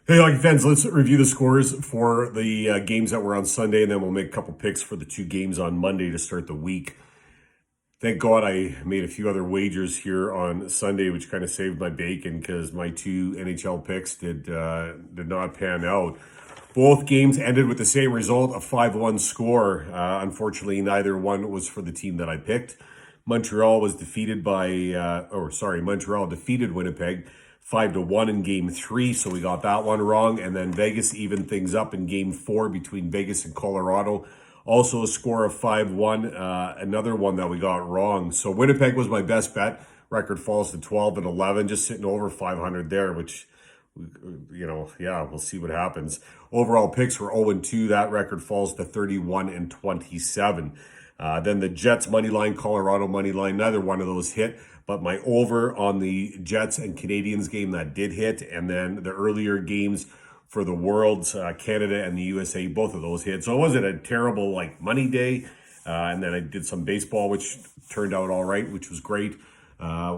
Hey, hockey fans, let's review the scores for the games that were on Sunday, and then we'll make a couple picks for the two games on Monday to start the week. Thank God I made a few other wagers here on Sunday, which kind of saved my bacon because my two NHL picks did not pan out. Both games ended with the same result, a 5-1 score. Unfortunately, neither one was for the team that I picked. Montreal defeated Winnipeg 5-1 in game three, so we got that one wrong. And then Vegas evened things up in game four between Vegas and Colorado. Also a score of 5-1, another one that we got wrong. So Winnipeg was my best bet. Record falls to 12-11, just sitting over 500 there, which, we'll see what happens. Overall picks were 0-2. That record falls to 31-27. Then the Jets money line, Colorado money line, neither one of those hit, but my over on the Jets and Canadians game that did hit, and then the earlier games for the Worlds, Canada and the USA, both of those hit. So it wasn't a terrible money day. And then I did some baseball, which turned out all right, which was great.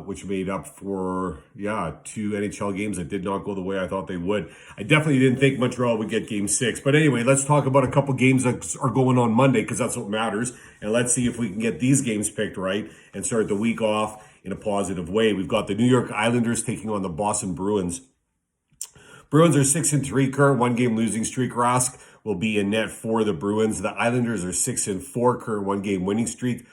Which made up for, two NHL games that did not go the way I thought they would. I definitely didn't think Montreal would get game six. But anyway, let's talk about a couple games that are going on Monday because that's what matters. And let's see if we can get these games picked right and start the week off in a positive way. We've got the New York Islanders taking on the Boston Bruins. Bruins are 6-3, current one-game losing streak. Rask will be in net for the Bruins. The Islanders are 6-4, current one-game winning streak.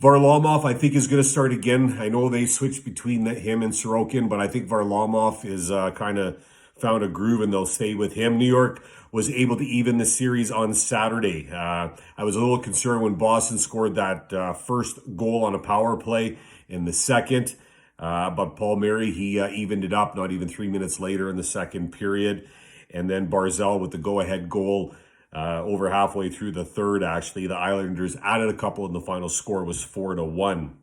Varlamov, I think, is going to start again. I know they switched between him and Sorokin, but I think Varlamov is kind of found a groove and they'll stay with him. New York was able to even the series on Saturday. I was a little concerned when Boston scored that first goal on a power play in the second. But Paul Mary, he evened it up not even 3 minutes later in the second period. And then Barzal with the go-ahead goal over halfway through the third, actually. The Islanders added a couple and the final score was 4-1.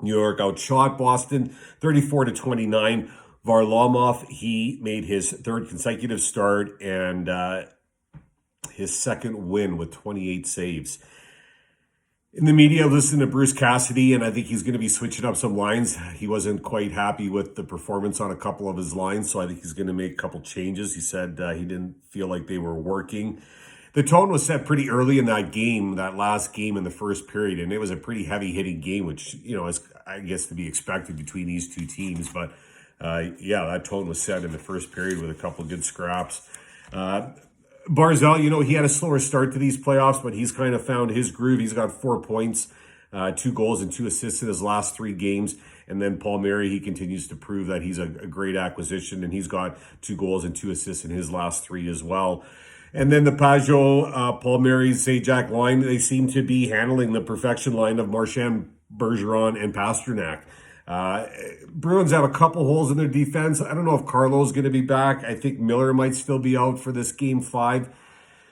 New York outshot Boston 34-29. Varlamov, he made his third consecutive start and his second win with 28 saves. In the media, listen to Bruce Cassidy, and I think he's going to be switching up some lines. He wasn't quite happy with the performance on a couple of his lines, so I think he's going to make a couple changes. He said he didn't feel like they were working. The tone was set pretty early in that game, that last game in the first period, and it was a pretty heavy-hitting game, which, is, I guess, to be expected between these two teams. But, that tone was set in the first period with a couple of good scraps. Barzal, he had a slower start to these playoffs, but he's kind of found his groove. He's got 4 points, 2 goals and 2 assists in his last 3 games. And then Paul Mary, he continues to prove that he's a great acquisition, and he's got 2 goals and 2 assists in his last 3 as well. And then the Pajot, Paul Mary, Zajac line, they seem to be handling the perfection line of Marchand, Bergeron, and Pasternak. Bruins have a couple holes in their defense. I don't know if Carlo's going to be back. I think Miller might still be out for this game 5.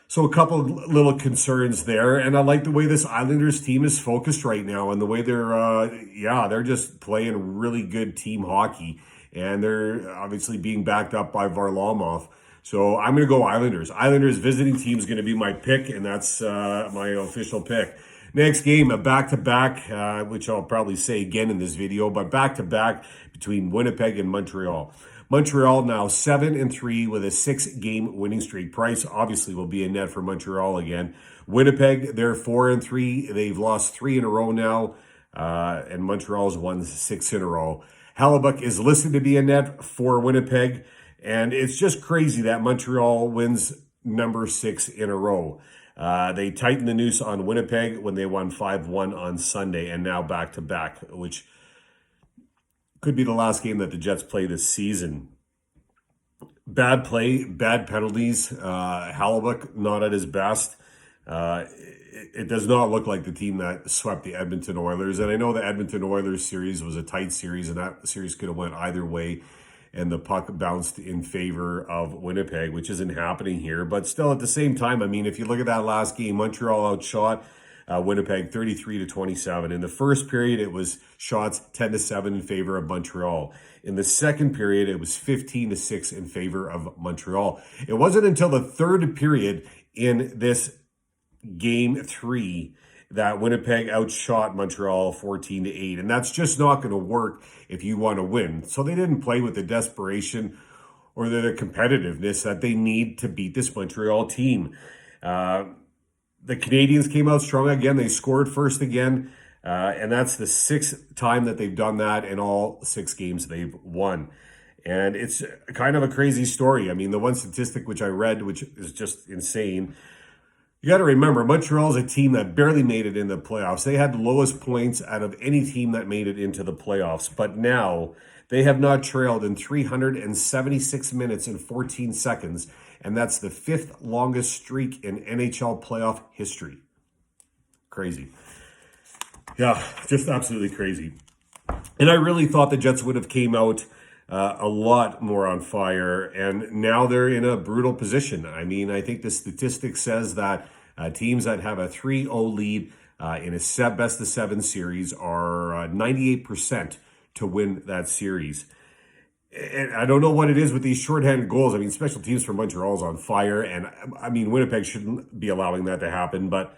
So a couple of little concerns there. And I like the way this Islanders team is focused right now and the way they're just playing really good team hockey. And they're obviously being backed up by Varlamov. So I'm going to go Islanders. Islanders visiting team is going to be my pick, and that's my official pick. Next game, a back-to-back, which I'll probably say again in this video, but back-to-back between Winnipeg and Montreal. Montreal now 7-3 with a 6-game winning streak. Price obviously will be in net for Montreal again. Winnipeg, they're 4-3. They've lost 3 in a row now, and Montreal's won 6 in a row. Hellebuck is listed to be in net for Winnipeg, and it's just crazy that Montreal wins number 6 in a row. They tightened the noose on Winnipeg when they won 5-1 on Sunday, and now back-to-back, which could be the last game that the Jets play this season. Bad play, bad penalties. Hellebuck not at his best. It does not look like the team that swept the Edmonton Oilers. And I know the Edmonton Oilers series was a tight series, and that series could have went either way. And the puck bounced in favor of Winnipeg, which isn't happening here. But still, at the same time, I mean, if you look at that last game, Montreal outshot Winnipeg 33-27. In the first period, it was shots 10-7 in favor of Montreal. In the second period, it was 15-6 in favor of Montreal. It wasn't until the third period in this game 3 that Winnipeg outshot Montreal 14-8. And that's just not going to work if you want to win. So they didn't play with the desperation or the competitiveness that they need to beat this Montreal team. The Canadians came out strong again. They scored first again. And that's the sixth time that they've done that in all 6 games they've won. And it's kind of a crazy story. I mean, the one statistic which I read, which is just insane, you got to remember, Montreal is a team that barely made it in the playoffs. They had the lowest points out of any team that made it into the playoffs. But now they have not trailed in 376 minutes and 14 seconds. And that's the 5th longest streak in NHL playoff history. Crazy. Yeah, just absolutely crazy. And I really thought the Jets would have came out a lot more on fire, and now they're in a brutal position. I mean, I think the statistic says that teams that have a 3-0 lead in a best of 7 series are 98% to win that series. And I don't know what it is with these shorthanded goals. I mean, special teams for Montreal is on fire, and I mean, Winnipeg shouldn't be allowing that to happen, but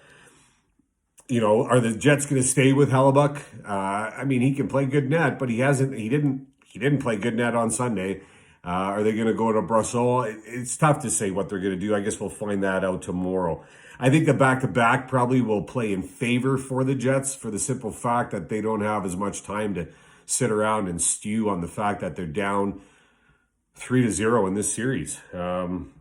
you know, are the Jets going to stay with Hellebuck? I mean, he can play good net, but he didn't play good net on Sunday. Are they going to go to Brussels? It's tough to say what they're going to do. I guess we'll find that out tomorrow. I think the back-to-back probably will play in favor for the Jets for the simple fact that they don't have as much time to sit around and stew on the fact that they're down 3-0 in this series. And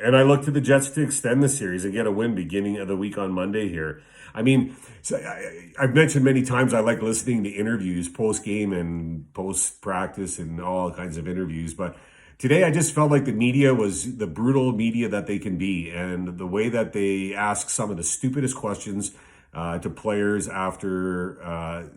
I look to the Jets to extend the series and get a win beginning of the week on Monday here. I mean, I've mentioned many times I like listening to interviews, post-game and post-practice and all kinds of interviews. But today I just felt like the media was the brutal media that they can be. And the way that they ask some of the stupidest questions to players after,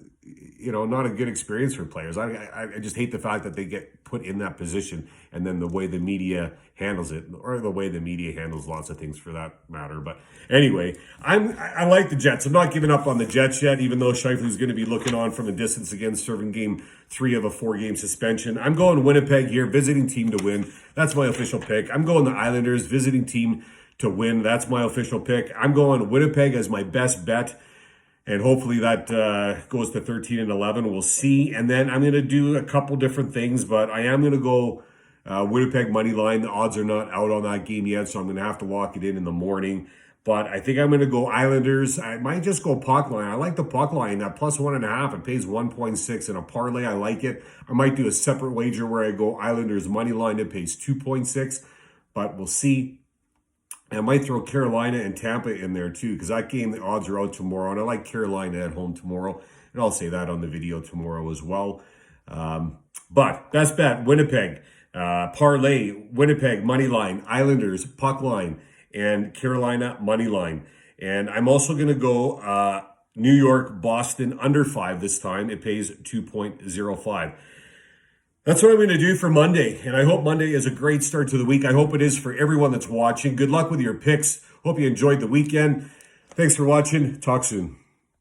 not a good experience for players. I just hate the fact that they get put in that position and then the way the media handles it, or the way the media handles lots of things for that matter. But anyway, I like the Jets. I'm not giving up on the Jets yet, even though Scheifele's going to be looking on from a distance again, serving game 3 of a 4-game suspension. I'm going Winnipeg here, visiting team to win. That's my official pick. I'm going the Islanders, visiting team to win. That's my official pick. I'm going Winnipeg as my best bet. And hopefully that goes to 13-11. We'll see. And then I'm going to do a couple different things, but I am going to go Winnipeg money line. The odds are not out on that game yet, so I'm going to have to lock it in the morning. But I think I'm going to go Islanders. I might just go puck line. I like the puck line. That plus 1.5, it pays 1.6 in a parlay. I like it. I might do a separate wager where I go Islanders money line. It pays 2.6, but we'll see. I might throw Carolina and Tampa in there too, because that game, the odds are out tomorrow, and I like Carolina at home tomorrow, and I'll say that on the video tomorrow as well. But best bet, Winnipeg. Parlay, Winnipeg, money line, Islanders, puck line, and Carolina, money line. And I'm also going to go New York, Boston, under 5 this time. It pays 2.05. That's what I'm going to do for Monday, and I hope Monday is a great start to the week. I hope it is for everyone that's watching. Good luck with your picks. Hope you enjoyed the weekend. Thanks for watching. Talk soon.